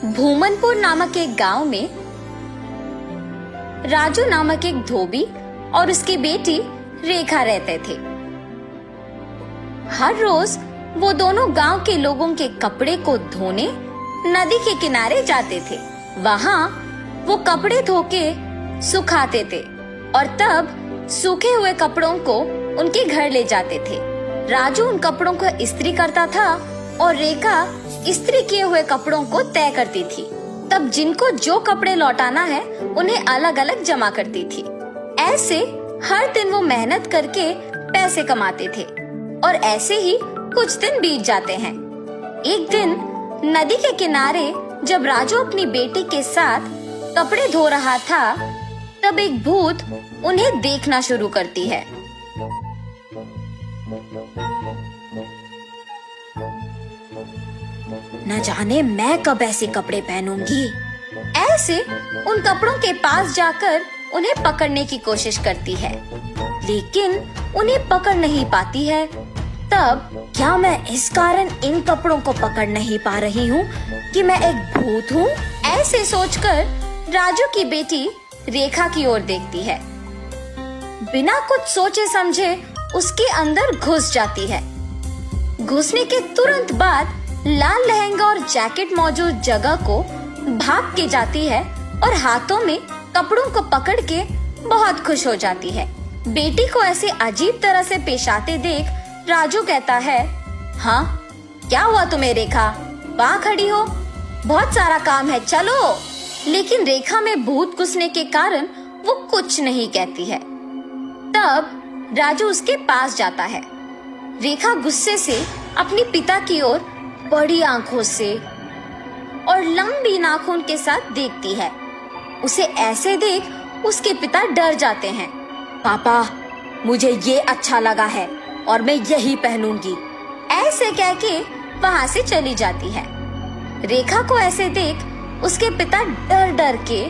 भूमनपुर नामक एक गांव में राजू नामक एक धोबी और उसकी बेटी रेखा रहते थे। हर रोज वो दोनों गांव के लोगों के कपड़े को धोने नदी के किनारे जाते थे। वहाँ वो कपड़े धो के सुखाते थे और तब सूखे हुए कपड़ों को उनके घर ले जाते थे। राजू उन कपड़ों को इस्त्री करता था और रेखा इस्त्री किए हुए कपड़ों को तय करती थी। तब जिनको जो कपड़े लौटाना है उन्हें अलग अलग जमा करती थी। ऐसे हर दिन वो मेहनत करके पैसे कमाते थे और ऐसे ही कुछ दिन बीत जाते हैं। एक दिन नदी के किनारे जब राजू अपनी बेटी के साथ कपड़े धो रहा था, तब एक भूत उन्हें देखना शुरू करती है। न जाने मैं कब ऐसे कपड़े पहनूंगी। ऐसे उन कपड़ों के पास जाकर उन्हें पकड़ने की कोशिश करती है, लेकिन उन्हें पकड़ नहीं पाती है। तब क्या मैं इस कारण इन कपड़ों को पकड़ नहीं पा रही हूँ कि मैं एक भूत हूँ? ऐसे सोचकर राजू की बेटी रेखा की ओर देखती है। बिना कुछ सोचे समझे उसके अंदर घुस जाती है। घुसने के तुरंत बाद लाल लहंगा और जैकेट मौजूद जगह को भाग के जाती है और हाथों में कपड़ों को पकड़ के बहुत खुश हो जाती है। बेटी को ऐसे अजीब तरह से पेश आते देख राजू कहता है, हाँ क्या हुआ तुम्हें रेखा? वहाँ खड़ी हो, बहुत सारा काम है, चलो। लेकिन रेखा में भूत घुसने के कारण वो कुछ नहीं कहती है। तब राजू उसके पास जाता है। रेखा गुस्से से अपने पिता की ओर बड़ी आंखों से और लंबी नाखून के साथ देखती है। उसे ऐसे देख उसके पिता डर जाते हैं। पापा, मुझे ये अच्छा लगा है और मैं यही पहनूंगी, ऐसे कह के वहाँ से चली जाती है। रेखा को ऐसे देख उसके पिता डर डर के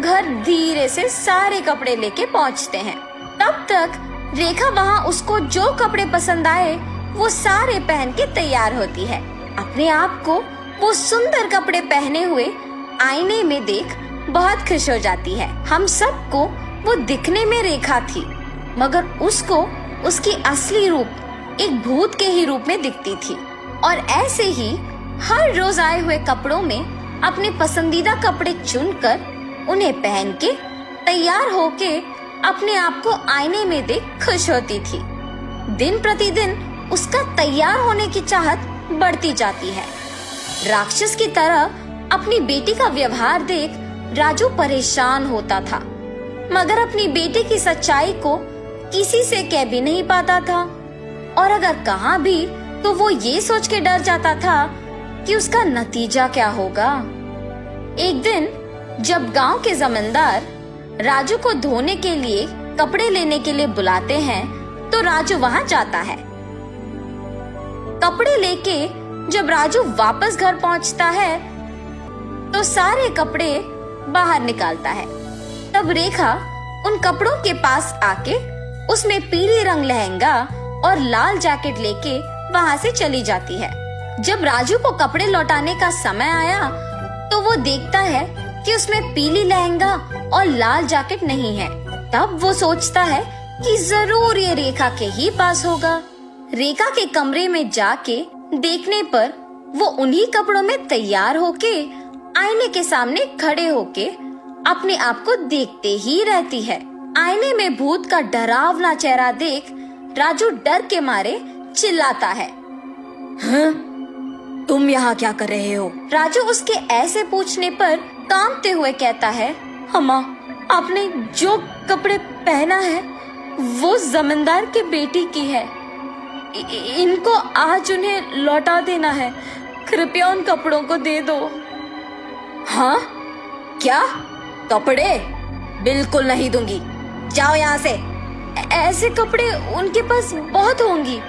घर धीरे से सारे कपड़े लेके पहुँचते हैं। तब तक रेखा वहाँ उसको जो कपड़े पसंद आए वो सारे पहन के तैयार होती है। अपने आप को वो सुंदर कपड़े पहने हुए आईने में देख बहुत खुश हो जाती है। हम सबको वो दिखने में रेखा थी, मगर उसको उसकी असली रूप एक भूत के ही रूप में दिखती थी। और ऐसे ही हर रोज आए हुए कपड़ों में अपने पसंदीदा कपड़े चुनकर उन्हें पहन के तैयार होके अपने आप को आईने में देख खुश होती थी। दिन प्रतिदिन उसका तैयार होने की चाहत बढ़ती जाती है। राक्षस की तरह अपनी बेटी का व्यवहार देख राजू परेशान होता था, मगर अपनी बेटी की सच्चाई को किसी से कह भी नहीं पाता था, और अगर कहा भी तो वो ये सोच के डर जाता था कि उसका नतीजा क्या होगा। एक दिन जब गांव के जमींदार राजू को धोने के लिए कपड़े लेने के लिए बुलाते हैं, तो राजू वहां जाता है। कपड़े लेके जब राजू वापस घर पहुंचता है तो सारे कपड़े बाहर निकालता है। तब रेखा उन कपड़ों के पास आके उसमें पीले रंग लहंगा और लाल जैकेट लेके वहां से चली जाती है। जब राजू को कपड़े लौटाने का समय आया तो वो देखता है कि उसमें पीली लहंगा और लाल जैकेट नहीं है। तब वो सोचता है कि जरूर ये रेखा के ही पास होगा। रेखा के कमरे में जाके देखने पर वो उन्हीं कपड़ों में तैयार होके आईने के सामने खड़े होके अपने आप को देखते ही रहती है। आईने में भूत का डरावना चेहरा देख राजू डर के मारे चिल्लाता है, हाँ? तुम यहाँ क्या कर रहे हो? राजू उसके ऐसे पूछने पर कांपते हुए कहता है, अम्मा, आपने जो कपड़े पहना है वो जमींदार के बेटी की है। इनको आज उन्हें लौटा देना है, कृपया उन कपड़ों को दे दो। हाँ? क्या? कपड़े? बिल्कुल नहीं दूंगी, जाओ यहाँ से। ऐसे कपड़े उनके पास बहुत होंगी,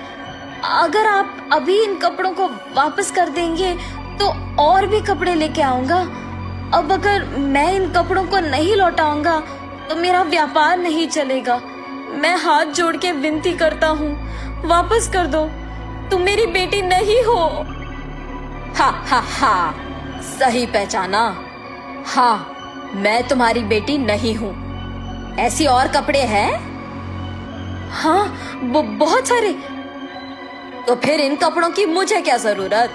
अगर आप अभी इन कपड़ों को वापस कर देंगे तो और भी कपड़े लेके आऊंगा। अब अगर मैं इन कपड़ों को नहीं लौटाऊंगा तो मेरा व्यापार नहीं चलेगा। मैं हाथ जोड़ के विनती करता हूँ, वापस कर दो, तुम मेरी बेटी नहीं हो। हा हा हा, सही पहचाना। हाँ, मैं तुम्हारी बेटी नहीं हूँ। ऐसी और कपड़े हैं? हाँ, बहुत सारे। तो फिर इन कपड़ों की मुझे क्या जरूरत?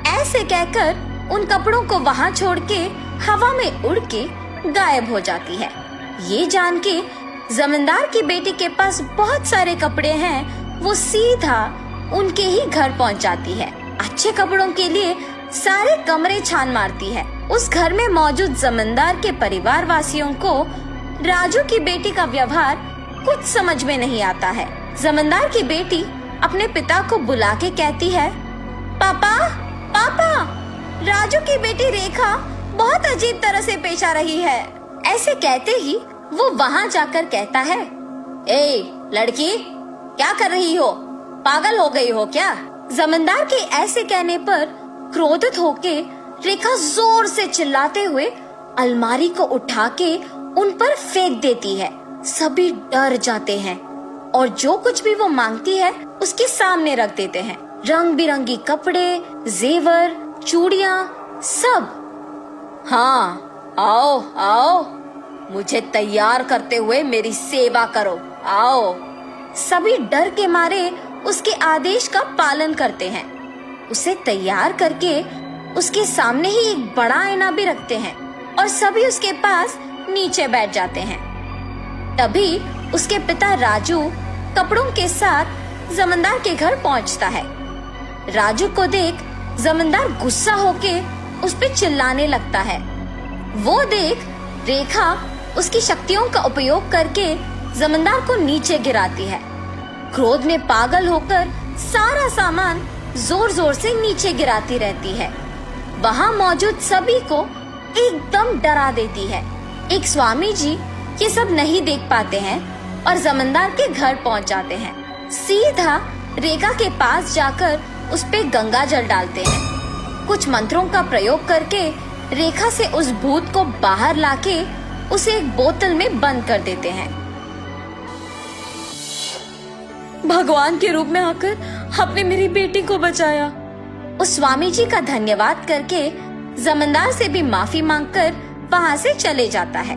ऐसे कहकर उन कपड़ों को वहां छोड़ के हवा में उड़ के गायब हो जाती है। ये जान के जमींदार की बेटी के पास बहुत सारे कपड़े हैं, वो सीधा उनके ही घर पहुंच जाती है। अच्छे कपड़ों के लिए सारे कमरे छान मारती है। उस घर में मौजूद जमींदार के परिवार वासियों को राजू की बेटी का व्यवहार कुछ समझ में नहीं आता है। जमींदार की बेटी अपने पिता को बुला के कहती है, पापा पापा, राजू की बेटी रेखा बहुत अजीब तरह से पेश आ रही है। ऐसे कहते ही वो वहाँ जाकर कहता है, ए लड़की, क्या कर रही हो? पागल हो गई हो क्या? जमींदार के ऐसे कहने पर क्रोधित होके रेखा जोर से चिल्लाते हुए अलमारी को उठा के उन पर फेंक देती है। सभी डर जाते हैं और जो कुछ भी वो मांगती है उसके सामने रख देते हैं। रंग बिरंगी कपड़े, जेवर, चूड़ियाँ, सब। हाँ, आओ आओ, मुझे तैयार करते हुए मेरी सेवा करो, आओ। सभी डर के मारे उसके आदेश का पालन करते हैं। उसे तैयार करके उसके सामने ही एक बड़ा आईना भी रखते हैं और सभी उसके पास नीचे बैठ जाते हैं। तभी उसके पिता राजू कपड़ों के साथ जमींदार के घर पहुंचता है। राजू को देख जमींदार गुस्सा होके उस पे चिल्लाने लगता है। वो देख रेखा उसकी शक्तियों का उपयोग करके जमींदार को नीचे गिराती है। क्रोध में पागल होकर सारा सामान जोर जोर से नीचे गिराती रहती है। वहाँ मौजूद सभी को एकदम डरा देती है। एक स्वामी जी ये सब नहीं देख पाते हैं और जमींदार के घर पहुँच जाते हैं। सीधा रेखा के पास जाकर उस पे गंगा जल डालते हैं। कुछ मंत्रों का प्रयोग करके रेखा से उस भूत को बाहर लाके उसे एक बोतल में बंद कर देते हैं। भगवान के रूप में आकर आपने मेरी बेटी को बचाया। उस स्वामी जी का धन्यवाद करके जमींदार से भी माफी मांगकर वहाँ से चले जाता है।